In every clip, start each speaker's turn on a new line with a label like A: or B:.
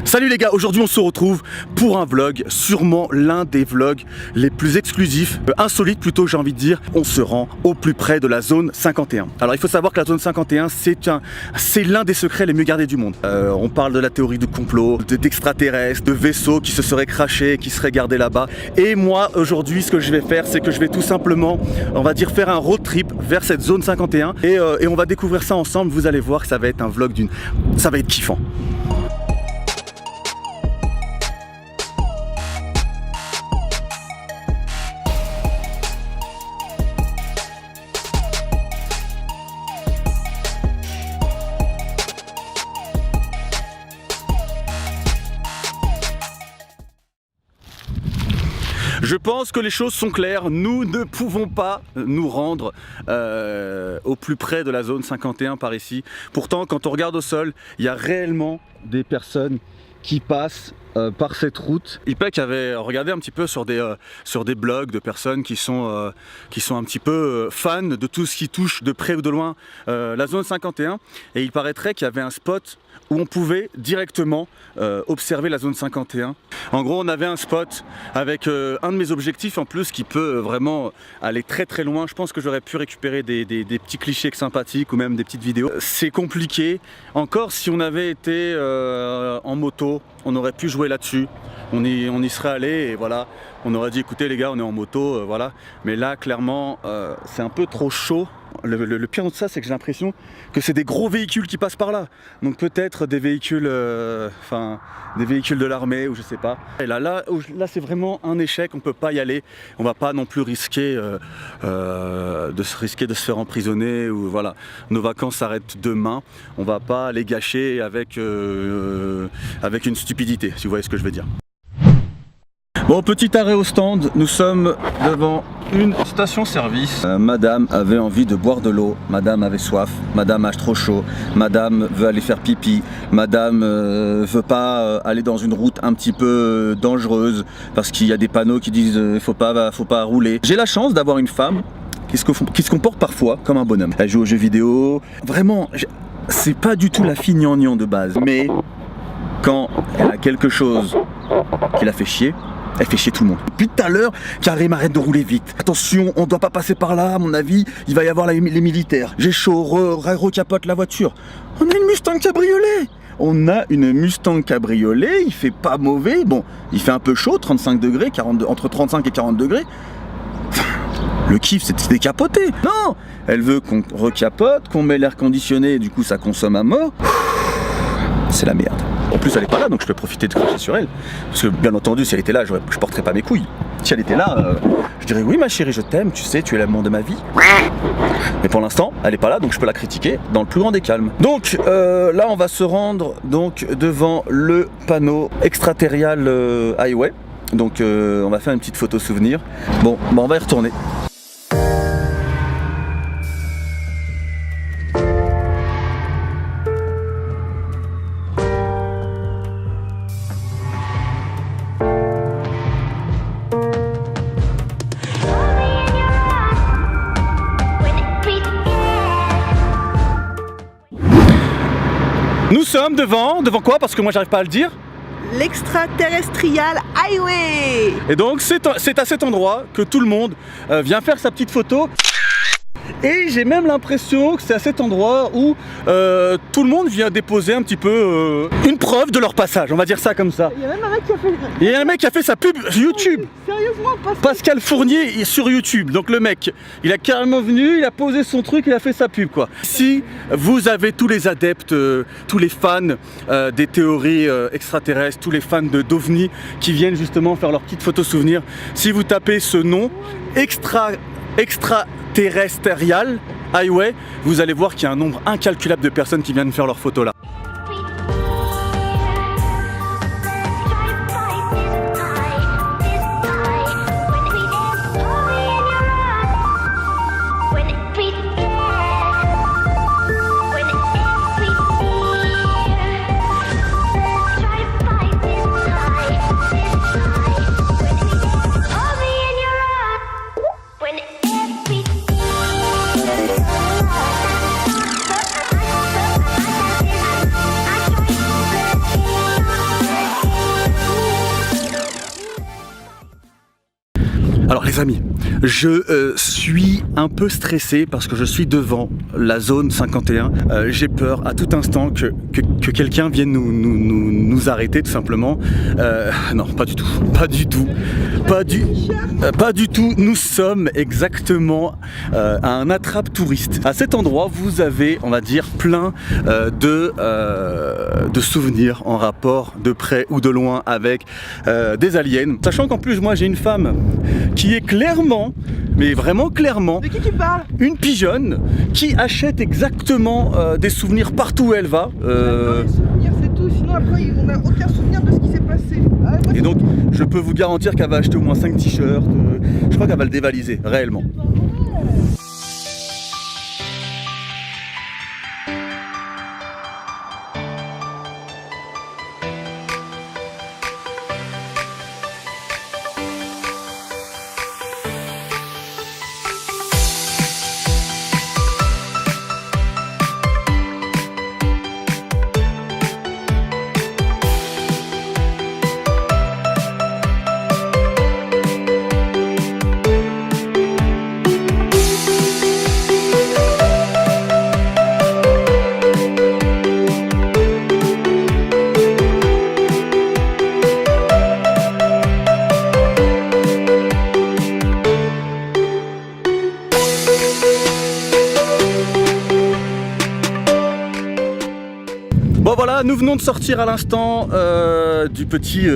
A: Salut les gars, aujourd'hui on se retrouve pour un vlog, sûrement l'un des vlogs les plus exclusifs, insolites plutôt j'ai envie de dire. On se rend au plus près de la zone 51. Alors il faut savoir que la zone 51 c'est l'un des secrets les mieux gardés du monde. On parle de la théorie du complot, d'extraterrestres, de vaisseaux qui se seraient crashés, qui seraient gardés là-bas. Et moi aujourd'hui ce que je vais faire, c'est que je vais tout simplement, on va dire, faire un road trip vers cette zone 51 et on va découvrir ça ensemble. Vous allez voir que ça va être un vlog ça va être kiffant. Je pense que les choses sont claires, nous ne pouvons pas nous rendre au plus près de la zone 51 par ici. Pourtant, quand on regarde au sol, il y a réellement des personnes qui passent par cette route. Il paraît qu'il y avait regardé un petit peu sur des blogs de personnes qui sont un petit peu fans de tout ce qui touche de près ou de loin la zone 51, et il paraîtrait qu'il y avait un spot où on pouvait directement observer la zone 51. En gros, on avait un spot avec un de mes objectifs en plus qui peut vraiment aller très très loin. Je pense que j'aurais pu récupérer des petits clichés sympathiques ou même des petites vidéos. C'est compliqué. Encore si on avait été en moto, on aurait pu jouer là-dessus. On y serait allé et voilà. On aurait dit écoutez les gars, on est en moto, voilà. Mais là clairement c'est un peu trop chaud. Le pire de ça, c'est que j'ai l'impression que c'est des gros véhicules qui passent par là. Donc peut-être des véhicules, des véhicules de l'armée ou je sais pas. Et là c'est vraiment un échec, on peut pas y aller. On va pas non plus risquer de se faire emprisonner ou voilà. Nos vacances s'arrêtent demain. On va pas les gâcher avec une stupidité, si vous voyez ce que je veux dire. Bon, petit arrêt au stand, nous sommes devant une station-service. Madame avait envie de boire de l'eau, madame avait soif, madame a trop chaud, madame veut aller faire pipi, madame veut pas aller dans une route un petit peu dangereuse parce qu'il y a des panneaux qui disent faut pas rouler. J'ai la chance d'avoir une femme qui se comporte parfois comme un bonhomme. Elle joue aux jeux vidéo, vraiment, c'est pas du tout la fille gnangnan de base, mais quand elle a quelque chose qui la fait chier, elle fait chier tout le monde. Depuis tout à l'heure, Karim arrête de rouler vite. Attention, on doit pas passer par là, à mon avis, il va y avoir les militaires. J'ai chaud, recapote la voiture. On a une Mustang cabriolet. On a une Mustang cabriolet, il fait pas mauvais. Bon, il fait un peu chaud, 35 degrés, entre 35 et 40 degrés. Le kiff, c'est de décapoter. Non, elle veut qu'on recapote, qu'on met l'air conditionné, et du coup ça consomme à mort. C'est la merde. En plus elle est pas là, donc je peux profiter de cracher sur elle. Parce que bien entendu si elle était là, je porterais pas mes couilles. Si elle était là, je dirais oui ma chérie, je t'aime, tu sais, tu es l'amour de ma vie. Mais pour l'instant elle est pas là, donc je peux la critiquer dans le plus grand des calmes. Donc là on va se rendre donc devant le panneau extraterrial highway. Donc on va faire une petite photo souvenir. Bon, on va y retourner. Nous sommes devant quoi? Parce que moi j'arrive pas à le dire.
B: L'extraterrestrial highway.
A: Et donc c'est à cet endroit que tout le monde vient faire sa petite photo. Et j'ai même l'impression que c'est à cet endroit où tout le monde vient déposer un petit peu une preuve de leur passage, on va dire ça comme ça.
B: Il y a même un mec qui a fait...
A: Il y a un mec qui a fait sa pub YouTube.
B: Sérieusement,
A: Pascal Fournier sur YouTube. Donc le mec, il a carrément venu, il a posé son truc, il a fait sa pub quoi. Si vous avez tous les adeptes, tous les fans des théories extraterrestres, tous les fans d'OVNI qui viennent justement faire leur petite photo souvenir, si vous tapez ce nom extraterrestrial highway, vous allez voir qu'il y a un nombre incalculable de personnes qui viennent faire leurs photos là. les amis, je suis un peu stressé parce que je suis devant la zone 51. J'ai peur à tout instant que quelqu'un vienne nous arrêter tout simplement. Non, pas du tout, pas du tout, pas du tout. Nous sommes exactement à un attrape-touriste. À cet endroit, vous avez, on va dire, plein de souvenirs en rapport de près ou de loin avec des aliens. Sachant qu'en plus, moi, j'ai une femme qui est clairement, mais vraiment clairement,
B: De qui tu parles?
A: une pigeonne qui achète exactement des souvenirs partout où elle va.
B: Les souvenirs, c'est tout. Sinon, après, on n'a aucun souvenir de ce qui s'est passé. Ah, moi,
A: Et donc, je peux vous garantir qu'elle va acheter au moins 5 t-shirts. Je crois qu'elle va le dévaliser, réellement. Bon voilà, nous venons de sortir à l'instant du petit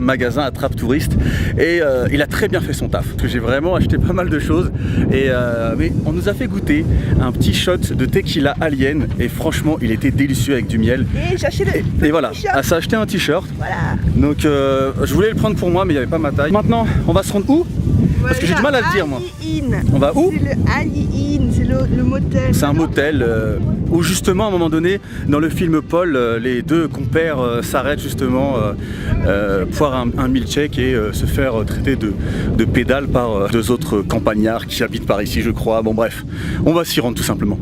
A: magasin Attrape Touriste et il a très bien fait son taf parce que j'ai vraiment acheté pas mal de choses mais on nous a fait goûter un petit shot de tequila alien et franchement il était délicieux avec du miel.
B: Et j'ai acheté le
A: Et voilà,
B: t-shirt.
A: elle s'est acheté un t-shirt.
B: Voilà.
A: Donc je voulais le prendre pour moi mais il n'y avait pas ma taille. Maintenant on va se rendre où? Parce que j'ai du mal à le dire moi. On va où?
B: C'est le Ali Inn, c'est le motel.
A: C'est un motel où justement à un moment donné dans le film Paul les deux compères s'arrêtent justement pour un milkshake et se faire traiter de pédale par deux autres campagnards qui habitent par ici je crois. Bon bref, on va s'y rendre tout simplement.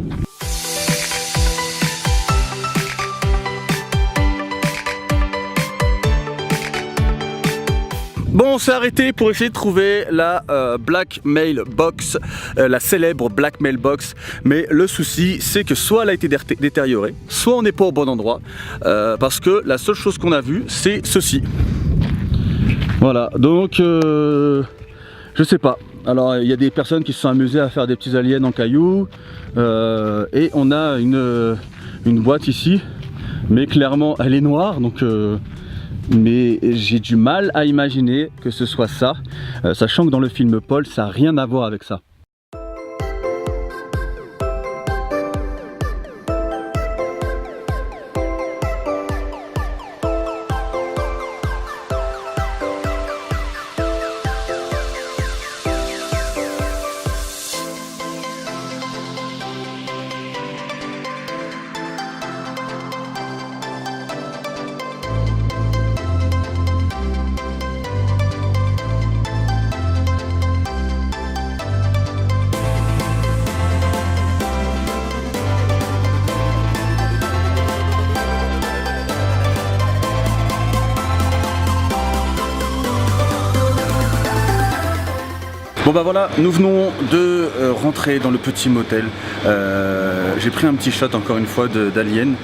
A: Bon, on s'est arrêté pour essayer de trouver la Black Mail Box, la célèbre Black Mail Box. Mais le souci, c'est que soit elle a été détériorée, soit on n'est pas au bon endroit. Parce que la seule chose qu'on a vue, c'est ceci. Voilà, donc je sais pas. Alors, il y a des personnes qui se sont amusées à faire des petits aliens en cailloux. Et on a une boîte ici. Mais clairement, elle est noire, donc... mais j'ai du mal à imaginer que ce soit ça, sachant que dans le film Paul, ça n'a rien à voir avec ça. Bon bah voilà, nous venons de rentrer dans le petit motel. J'ai pris un petit shot encore une fois d'Alien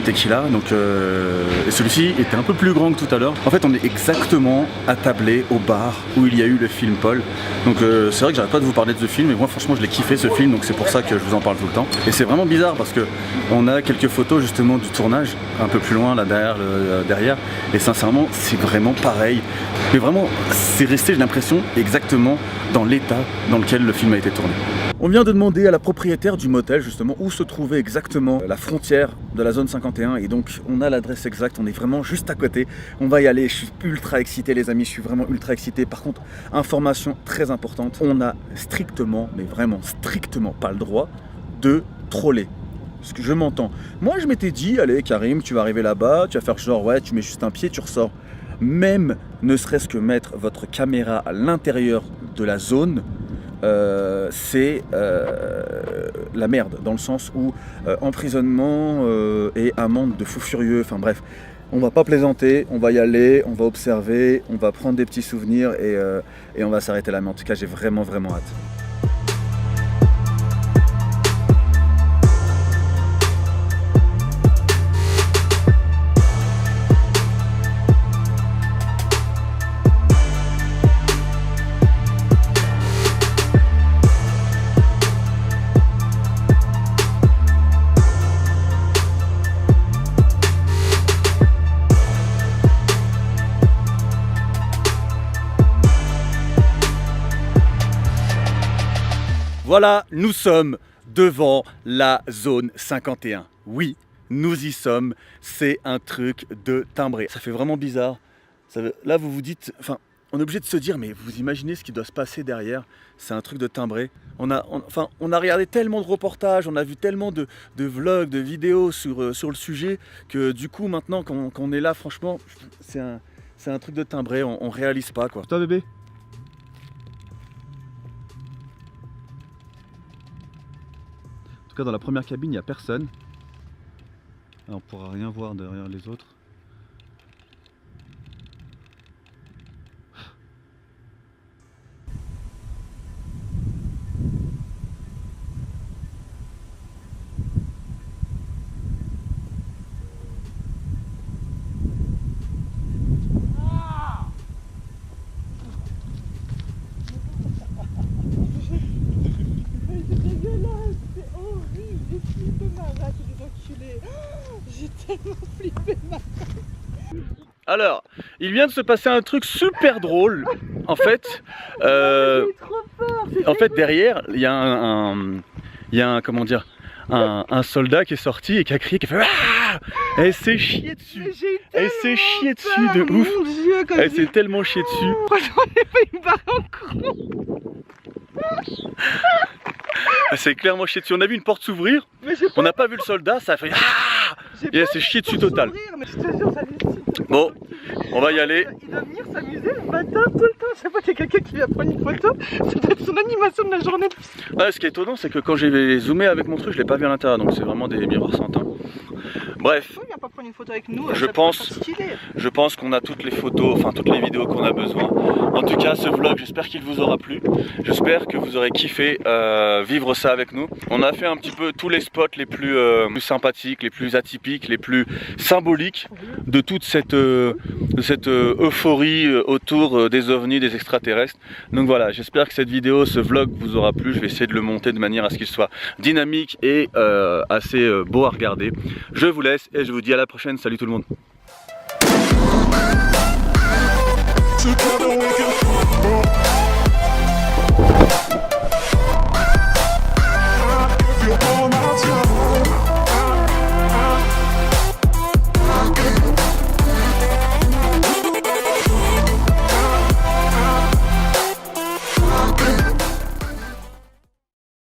A: Tequila. Donc, et celui-ci était un peu plus grand que tout à l'heure. En fait on est exactement attablé au bar où il y a eu le film Paul. Donc c'est vrai que j'arrête pas de vous parler de ce film, mais moi franchement je l'ai kiffé ce film, donc c'est pour ça que je vous en parle tout le temps. Et c'est vraiment bizarre parce que on a quelques photos justement du tournage, un peu plus loin là derrière. Et sincèrement c'est vraiment pareil. Mais vraiment c'est resté, j'ai l'impression, exactement dans l'état dans lequel le film a été tourné. On vient de demander à la propriétaire du motel justement où se trouvait exactement la frontière de la zone 51 et donc on a l'adresse exacte, on est vraiment juste à côté. On va y aller, je suis ultra excité les amis, je suis vraiment ultra excité. Par contre, information très importante, on a strictement, mais vraiment strictement pas le droit de troller. Parce que je m'entends. Moi je m'étais dit, allez Karim, tu vas arriver là-bas, tu vas faire genre ouais, tu mets juste un pied, tu ressors. Même ne serait-ce que mettre votre caméra à l'intérieur de la zone, c'est la merde, dans le sens où emprisonnement et amende de fou furieux, enfin bref, On va pas plaisanter, on va y aller, on va observer, on va prendre des petits souvenirs et on va s'arrêter là. Mais en tout cas, j'ai vraiment hâte. Voilà, nous sommes devant la zone 51. Oui, nous y sommes. C'est un truc de timbré. Ça fait vraiment bizarre. Là, vous vous dites... Enfin, on est obligé de se dire, mais vous imaginez ce qui doit se passer derrière. C'est un truc de timbré. On a regardé tellement de reportages, on a vu tellement de vlogs, de vidéos sur le sujet, que du coup, maintenant, quand on est là, franchement, c'est un truc de timbré. On réalise pas, quoi. Toi, bébé ? En tout cas, dans la première cabine, il n'y a personne. Alors, on ne pourra rien voir derrière les autres.
B: J'ai tellement flippé ma...
A: Alors, il vient de se passer un truc super drôle. En fait, derrière, il y a un soldat qui est sorti et qui a crié, qui a fait ah, elle s'est chiée dessus. Elle s'est chiée dessus de ouf. Elle s'est tellement chiée dessus.
B: Franchement, j'ai failli me barrer en courant.
A: Elle s'est clairement chiée dessus. On a vu une porte s'ouvrir. On n'a pas vu le soldat. Ça a fait ah, et elle s'est chiée dessus total. Bon, on va y aller.
B: Il va venir s'amuser le matin tout le temps. Chaque fois qu'il y a quelqu'un qui vient prendre une photo, ça doit être son animation de la journée.
A: Ouais, ce qui est étonnant, c'est que quand j'ai zoomé avec mon truc, je l'ai pas vu à l'intérieur. Donc c'est vraiment des miroirs sans teint. Bref,
B: Il vient pas prendre une photo avec nous.
A: je pense qu'on a toutes les photos, enfin toutes les vidéos qu'on a besoin. En tout cas, ce vlog, j'espère qu'il vous aura plu. J'espère que vous aurez kiffé vivre ça avec nous. On a fait un petit peu tous les spots les plus sympathiques, les plus atypiques, les plus symboliques de toute cette euphorie autour des ovnis, des extraterrestres. Donc voilà, j'espère que cette vidéo, ce vlog vous aura plu. Je vais essayer de le monter de manière à ce qu'il soit dynamique et assez beau à regarder. Je vous laisse et je vous dis à la prochaine. Salut tout le monde.